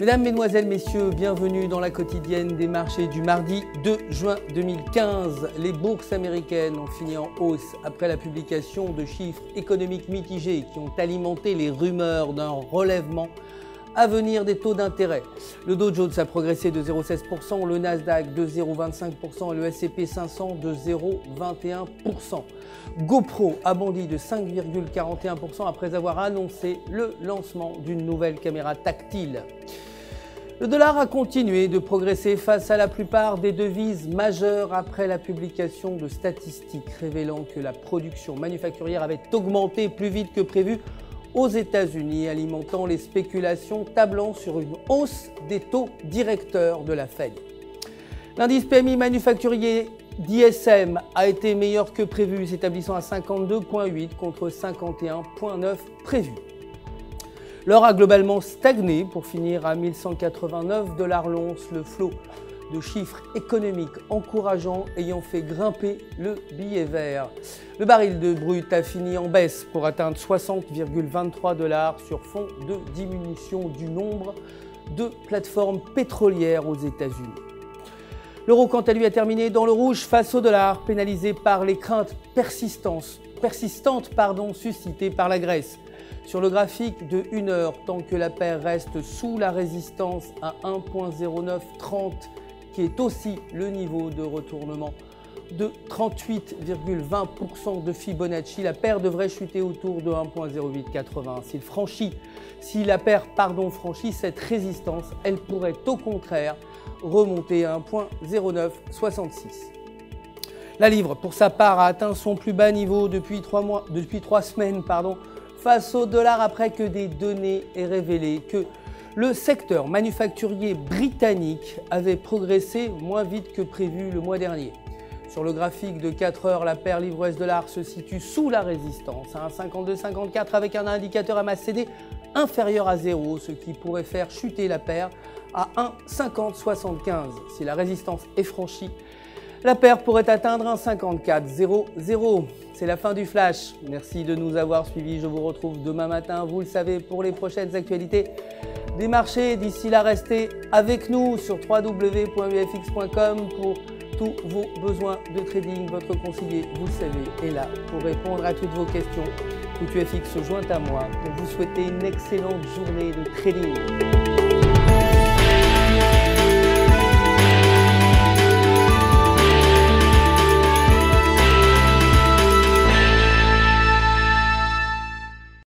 Mesdames, Mesdemoiselles, Messieurs, bienvenue dans la quotidienne des marchés du mardi 2 juin 2015. Les bourses américaines ont fini en hausse après la publication de chiffres économiques mitigés qui ont alimenté les rumeurs d'un relèvement à venir des taux d'intérêt. Le Dow Jones a progressé de 0,16%, le Nasdaq de 0,25% et le S&P 500 de 0,21%. GoPro a bondi de 5,41% après avoir annoncé le lancement d'une nouvelle caméra tactile. Le dollar a continué de progresser face à la plupart des devises majeures après la publication de statistiques révélant que la production manufacturière avait augmenté plus vite que prévu aux États-Unis, alimentant les spéculations tablant sur une hausse des taux directeurs de la Fed. L'indice PMI manufacturier d'ISM a été meilleur que prévu, s'établissant à 52,8 contre 51,9 prévu. L'or a globalement stagné pour finir à 1189 $ l'once, le flot de chiffres économiques encourageants ayant fait grimper le billet vert. Le baril de brut a fini en baisse pour atteindre 60,23 $ sur fond de diminution du nombre de plateformes pétrolières aux États-Unis. L'euro, quant à lui, a terminé dans le rouge face au dollar, pénalisé par les craintes persistantes suscitées par la Grèce. Sur le graphique de 1 heure, tant que la paire reste sous la résistance à 1,0930, qui est aussi le niveau de retournement de 38,20% de Fibonacci, la paire devrait chuter autour de 1,0880. Si la paire franchit cette résistance, elle pourrait au contraire remonter à 1,0966. La livre, pour sa part, a atteint son plus bas niveau depuis 3 semaines face au dollar après que des données aient révélé que le secteur manufacturier britannique avait progressé moins vite que prévu le mois dernier. Sur le graphique de 4 heures, la paire livre-US-dollar se situe sous la résistance à 1,5254 avec un indicateur MACD inférieur à 0, ce qui pourrait faire chuter la paire à 1,5075. Si la résistance est franchie, la paire pourrait atteindre 1,5400. C'est la fin du flash. Merci de nous avoir suivis. Je vous retrouve demain matin, vous le savez, pour les prochaines actualités des marchés. D'ici là, restez avec nous sur www.ufx.com pour tous vos besoins de trading. Votre conseiller, vous le savez, est là pour répondre à toutes vos questions. Tout UFX se joint à moi pour vous souhaiter une excellente journée de trading.